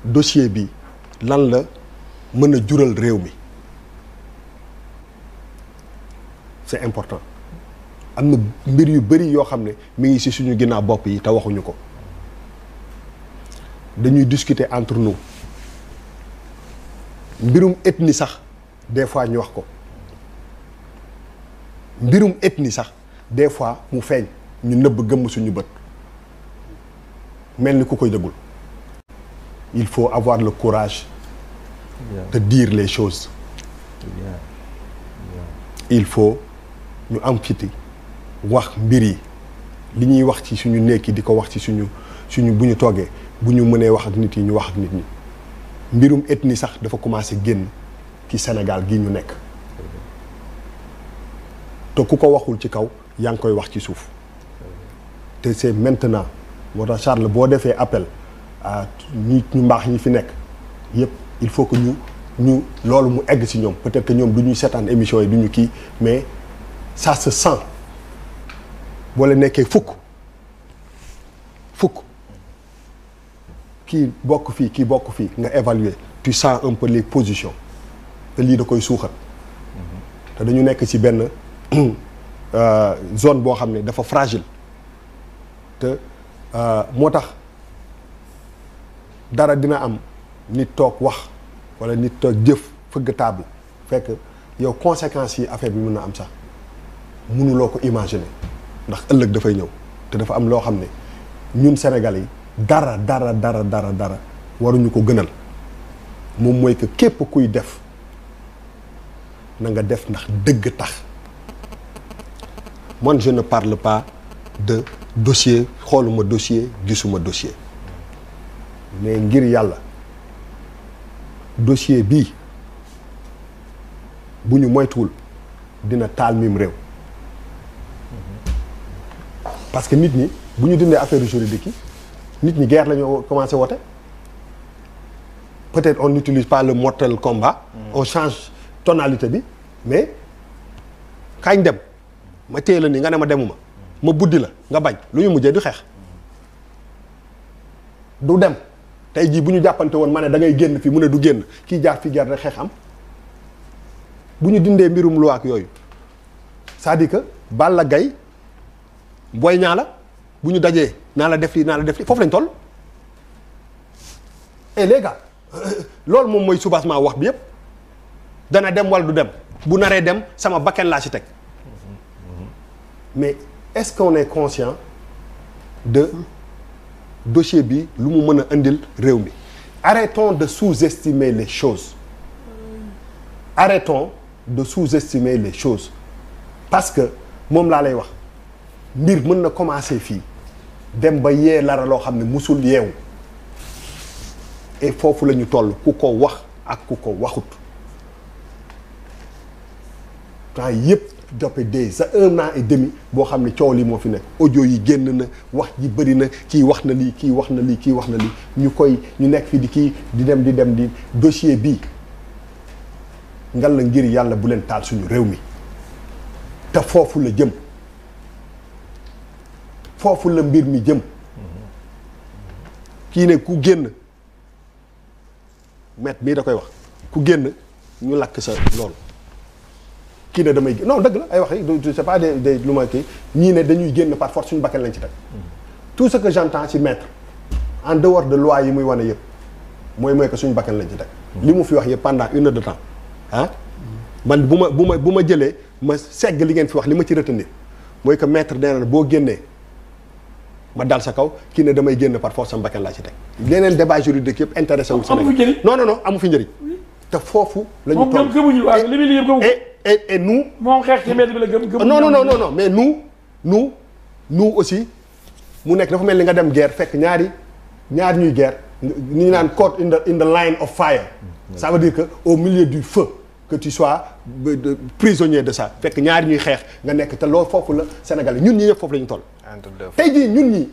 dossier bi lan la mën a jural réew mi c'est important am na mbir yu bëri yoo xam ne mi ngi ci suñu ginnaaw bopp yi te waxuñu ko dañuy discuter entre nous mbirum ethnie sax des fois ñu wax ko mbirum ethnie sax des fois mu feeñ ñu nëbb gëmm suñu bët mel ni ku koy dëggul il faut avoir le courage de dire les choses il faut ñu am fiti wax mbir yi li ñuy wax ci suñu nekk di ko wax ci suñu bu ñu toogee bu ñu mënee wax ak nit yi ñu wax ak nit ñi mbirum ethnie sax dafa commencé génn ci Sénégal gi ñu nekk te ku ko waxul ci kaw yaa ngi koy wax ci suuf te c'est maintenant moo tax Charles boo defee appel à ñu mbaax ñi fi nekk yépp il faut que ñu loolu mu egg ci ñoom peut-être que ñoom du ñuy seetaan émission yi du ñu kii mais ça se sent boo leen nekkee fukk kii bokk fii kii bokk fii nga évaluer tu sens un peu les positions te lii da koy suuxat te dañu nekk ci benn zone boo xam ne dafa fragile te moo tax dara dina am nit toog wax walla nit toog jëf fëgg table fekk yow conséquences yi affaire bi mën na am sax mënuloo ko imaginer ndax ëllëg dafay ñëw te dafa am loo xam ne ñun Sénégalais yi dara waruñu ko gënal moom mooy que képp kuy def na nga def ndax dëgg tax man je ne parle pas de dossier xooluma dossier gisuma dossier mais ngir yàlla dossier bii bu ñu moytuwul dina taal mim réew parce que nit ñi bu ñu dindee affaire juridique yi nit ñi guerre la ñu commencé woote peut-être on n'utilise pas le mortel combat on change tonalité bi mais kañ dem ma téye la ni nga ne ma demuma ma buddi la nga bañ lu ñu mujjee du xeex du dem tey jii bu ñu jàppante woon ma ne da ngay génn fi mu ne du génn kii jaar fi guerre rek xeex am bu ñu dindee mbirum loi ak yooyu c'est-à-dire que Balla Gaye Boy Niang la bu ñu dajee naa la def lii foofu lañ toll et les gars loolu moom mooy soubassement wax bi yépp dana dem wala du dem bu naree dem sama bakken laa ci teg mais est-ce qu'on est conscient de dossier bi lu mu mën a indil réew mi arrêtons de sous-estimer les choses parce que moom laa lay wax mbir mën na commencer fii dem ba yee lara loo xam ne musul yeewu et foofu la ñu toll ku ko wax ak ku ko waxut temps yëpp joppe des un an et demi boo xam ne coow lii moo fi nekk audio yi génn na wax ji bëri na kii wax na lii kii wax na lii ñu nekk fi di dem di dossier bii ngal la ngir yàlla bu leen taal suñu réew mi te foofu la jëm foofu la mbir mi jëm kii ne ku génn met mii da koy wax ku génn ñu lakk sa loolu kii ne damay non dëgg la ay wax yi c'est pas des lu ma kii ñii ne dañuy génn par force suñu bakkan lañ ci teg tout ce que j'entends ci maître en dehors de loi yi muy wane yëpp mooy que suñu bakkan lañ ci teg li mu fi wax yëpp pendant 1 heure de temps man bu ma jëlee ma segg li ngeen fi wax li ma ci retenir mooy que maître nee na boo génnee ma dal sa kaw kii ne damay génn par force sama bakkan laa ci teg leneen débat juridique yëpp intéressé wul Sénégal non amu fi njëriñ te foofu la ñu toll li muy yëpp gëmu ko et nous moom xeex ci mbedd bi la gëm non mais nous aussi mu nekk dafa mel ni nga dem guerre fekk ñaar ñuy guerre ñu naan caught in the line of fire ça veut dire que au milieu du feu que tu sois prisonnier de ça fekk ñaari ñuy xeex nga nekk te loolu foofu la Sénégalais ñun ñi ñëpp foofu la ñu toll tey jii ñun ñi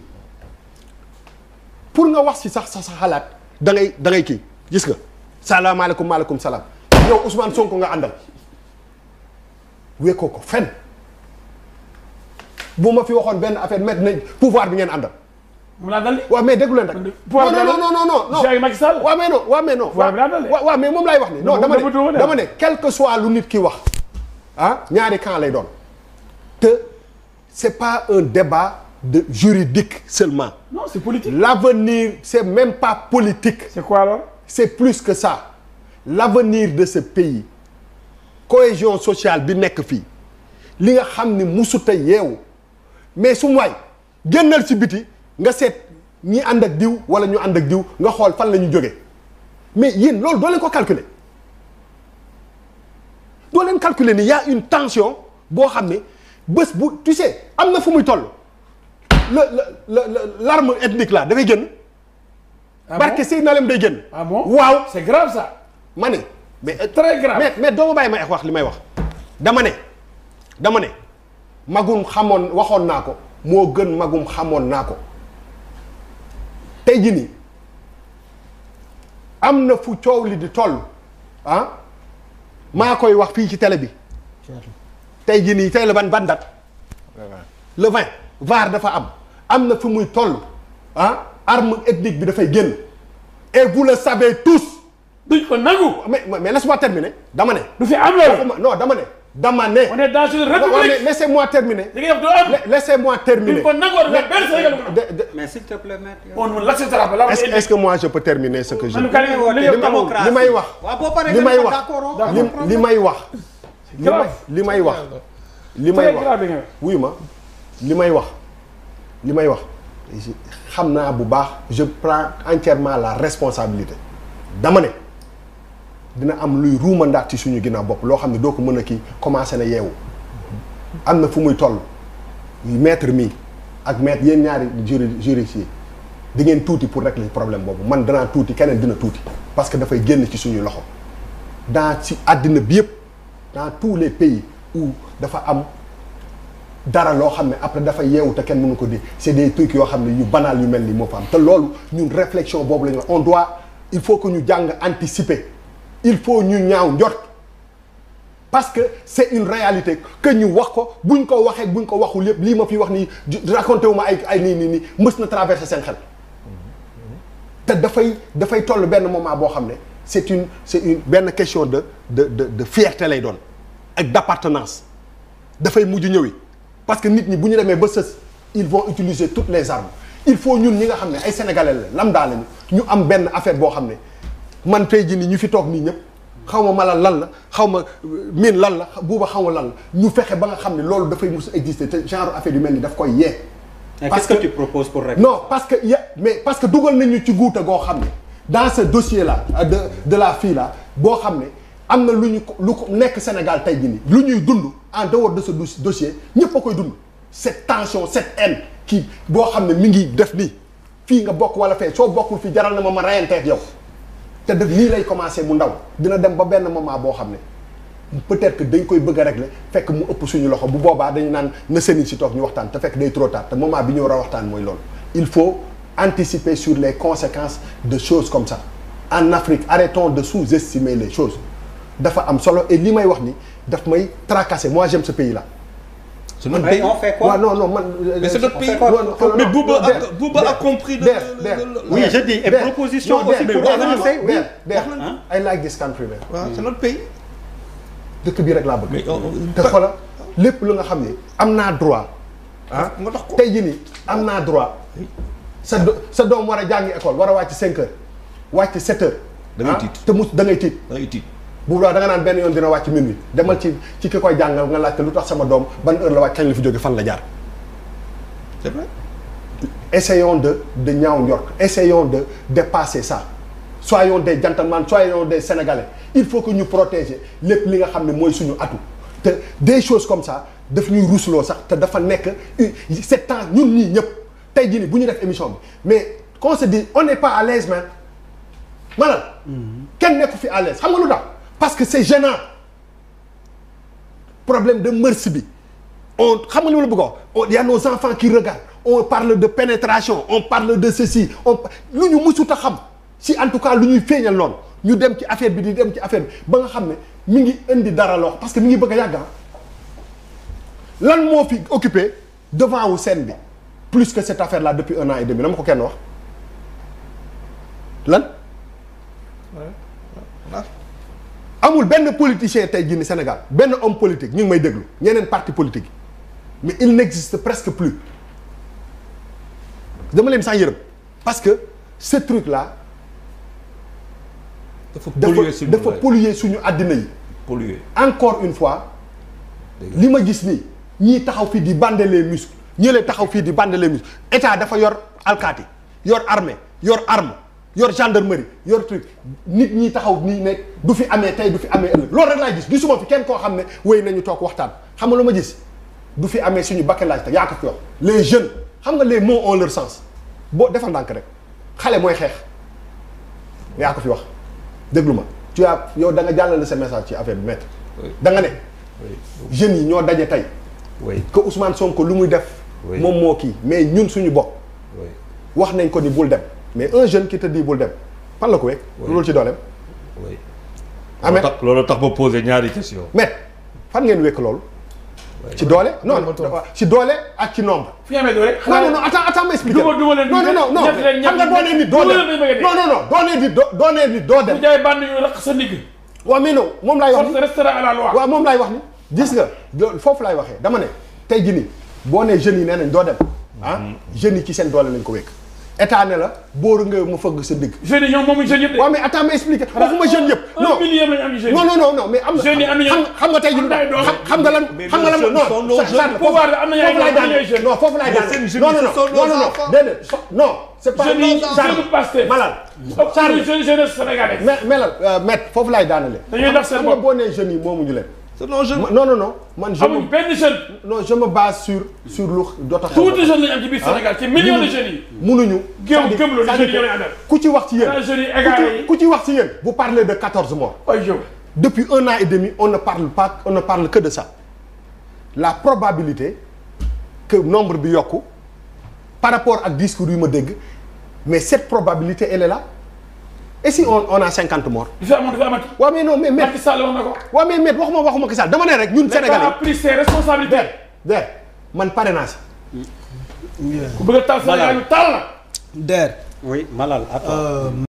pour nga wax ci sax sa xalaat da ngay kii gis nga salaamaaleykum maaleykum salaam yow Ousmane Sonko nga àndal wekkoo ko fenn bu ma fi waxoon benn affaire mettre nañ pouvoir bi ngeen àndal mu laa dal waaw mais déglu leen rek. non Cheikh Macky Sall. waaw mais non. waaw mais moom laay wax ni non dama ne quel que soit lu nit ki wax ah ñaari camp lay doon te c'est pas un débat de juridique seulement. Non, c'est politique. L'avenir, c'est même pas politique. C'est quoi alors? C'est plus que ça. L'avenir de ce pays, cohésion sociale bi nekk fii li nga xam ni musuta yeewu mais su waay génnal ci biti nga seet ñi ànd ak diw wala ñu ànd ak diw nga xool fan la ñu jógee mais yéen loolu doo leen ko calculer doo leen calculer ni y a une tension boo xam ne bés bu tu sais am na fu muy toll l'arme ethnique là dafay génn. Ah barke bon? Seydina Lim day génn. Ah bon? waaw C'est grave ça. ma ne. mais très grave. mais doo ma bàyyi ma wax li may wax. dama ne magum xamoon waxoon naa ko moo gën magum xamoon naa ko tey jii nii am na fu coow li di toll ah maa koy wax fii ci télé bi tey jii nii tey la ban date le 20 VAR dafa am na fu muy toll ah arme ethnique bi dafay génn et vous le savez tous. duñ ko nangu. mais laisse-moi terminer dama ne. du fi am loolu. non dama ne. on est dans une république. laissez-moi terminer. li nga wax du am. laissez-moi terminer. duñ ko nangu war nga benn Sénégal mais s'il te plaît maître. on ne l'acceptera pas. est-ce que moi je peux terminer ce que je. li may wax. waaw boo paree li may wax d'accord. li may wax. li may wax. wuyu ma li may wax xam naa bu baax je prends entièrement la responsabilité dama ne dina am luy ruumandaat ci suñu ginnaaw bopp loo xam ne doo ko mën a kii commencé na yeewu am na fu muy toll maître mi ak maître yéen ñaari juristes yi di ngeen tuuti pour régler problème boobu man danaa tuuti keneen dina tuuti parce que dafay génn ci suñu loxo dans ci àddina bi yëpp dans tous les pays où dafa am dara loo xam ne après dafa yeewu te kenn mënu ko di c'est des trucs yoo xam ne yu banal yu mel ni moo fa am te loolu ñun réflexion boobu la ñu on doit il faut que ñu jàng anticiper il faut ñu ñaaw njort parce que c'est une réalité que ñu wax ko buñ ko waxee buñ ko waxul yëpp lii ma fi wax nii raconté wu ma ay nii mës na traverser seen xel te dafay toll benn moment boo xam ne c'est une benn question de fierté lay doon ak d'appartenance dafay mujj ñëwi parce que nit ñi bu ñu demee ba sës ils vont utiliser toutes les armes il faut ñun ñi nga xam ne ay sénégalais la lambda lañu ñu am benn affaire boo xam ne man tey jii nii ñu fi toog nii ñëpp xaw ma malal lan la xaw ma miin lan la buuba xaw ma lan la ñu fexe ba nga xam ne loolu dafay mus a exister te genre affaire yu mel ni daf koy yee. parce que tu proposes pour régler. non parce que dugal nañu ci guuta goo xam ne dans ce dossier là de la fille là boo xam ne am na lu ko nekk Sénégal tey jii nii lu ñuy dund en dehors de ce dossier ñëpp a koy dund cette tension cette haine kii boo xam ne mi ngi def nii fii nga bokk wala fee soo bokkul fii jaral na ma reyanteeg yow te def nii lay commencer mu ndaw dina dem ba benn moment boo xam ne peut-être que dañ koy bëgg a régler fekk mu ëpp suñu loxo bu boobaa dañu naan na sëniñ si toog ñu waxtaan te fekk day trop tard te moment bi ñu war a waxtaan mooy loolu il faut anticiper sur les conséquences de choses comme ça en Afrique arrêtons de sous-estimer les choses dafa am solo et li may wax ni daf may tracasser moi j'aime ce pays là. C'est notre pays. On fait quoi? Non, man. Mais c'est notre pays. Mais Bouba a compris de. Oui, je dis. Et proposition aussi pour avancer. Oui. I like this country man. waaw c'est notre pays. dëkk bii rek laa bëgg. mais te xoolal lépp lu nga xam ne am naa droit. ah nga tax ko tey jii nii am naa droit. sa doom war a jàngi école war a wàcc 5 heures wàcc 7 heures. da ngay tiit te mu da ngay tiit. da ngay tiit. bu da nga naan benn yoon dina wàcc minuit demal ci ki koy jàngal nga laajte lu tax sama doom ban heure la wàcc kañ la fi jóge fan la jaar. c'est vrai. essayons de ñaaw njort essayons de dépasser ça soyons des gentlemen soyons des sénégalais il faut que ñu protéger lépp li nga xam ne mooy suñu atu te des choses comme ça daf ñuy rusloo sax te dafa nekk c'est temps ñun ñii ñëpp tey jii nii bu ñu def émission bi mais qu'on se dit on n'est pas à l'aise man maanaam kenn nekku fi à l'aise xam nga lu tax parce que c'est gênant problème de mœurs bi on xam nga li ma la bëgg a wax il y a nos enfants qui regardent on parle de pénétration on parle de ceci lu ñu mësut a xam si en tout cas lu ñuy feeñal noonu ñu dem ci affaire bi di dem ci affaire bi ba nga xam ne mi ngi indi dara loo parce que mi ngi bëgg a yàgg lan moo fi occupé devant wu scène bi plus que cette affaire là depuis 1 an et demi na ma ko kenn wax lan. amul benn politicien tey jii ni Sénégal benn homme politique ñu ngi may déglu ñeneen parti politique yi mais il n'existe presque plus dama leen sax yërëm parce que ce truc là. dafa polluer suñu àddina yi. polluer encore une fois. li ma gis nii ñii taxaw fii di bander les muscles ñële taxaw fii di bander les muscles état dafa yor alkaati yor armée yor arme yor gendarmerie yor truc nit ñi taxaw nii ne du fi amee tey du fi amee ëllëg loolu rek laay gis gisuma fi kenn koo xam ne wéy nañu toog waxtaan xam nga lu ma gis du fi amee suñu bakkan laaj te yaa ko fi wax les jeunes xam nga les mots ont leur sens boo defal ndànk rek xale mooy xeex yaa ko fi wax déglu ma tu as yow da nga jàllale sa message ci affaire bi maître da nga ne jeunes yi ñoo daje tey que Ousmane Sonko lu muy def moom moo kii mais ñun suñu bopp wax nañ ko ni bul dem mais un jeune qui te dit bul dem fan la ko wekk loolu ci dooleem amet loolu tax ma posé ñaari question mais fan ngeen wekk loolu ci doole non ci doole ak ci nombre fi amee doole non attends ma expliquer non xam nga doonee nit doo dem non doonee nit doo dem bu jaay bànn yu raq sa ndigg waaw mais non moom laay wax ni restera à la loi waaw moom laay wax ni gis nga foofu laay waxee dama ne tey jii nii boo nee jeunes yi nee nañ doo dem jeunes yi ci seen doole lañ ko wekk état ne la booru nga ma fëgg sa digg jeunes yi ñoom moomuñ jeunes yëpp de waaw mais attends ma expliquer waxuma jeunes yëpp non million lañ am jeunes non mais am na xam nga tey jii xam nga lan non foofu laay daan non déedéet non c'est pas malal jeune sénégalais maître foofu laay daanale xam nga boo nee jeunes yi moomuñu leen non man amul benn jeune. non je me base sur lu jot a xew. tuuti jeunes lañu am ci biir Sénégal ci millions de jeunes yi. munuñu. gëm lu jeunes yi ñoo àndal. ku ci wax ci yéen ku ci wax ci yéen. vous parlez de 14 morts. depuis 1 an et demi on ne parle que de ça. la probabilité que nombre bi yokku par rapport ak discours yu ma dégg mais cette probabilité elle est là. et si on a 50 morts. dafa amati. waaw mais non mais Macky Sall wax na ko. waaw mais waxuma Macky Sall dama ne rek ñun Sénégalais. l'État a pris ses responsabilités. man pare naa si. ku bëgg a taal Sénégal yu taal la. oui Malal attends.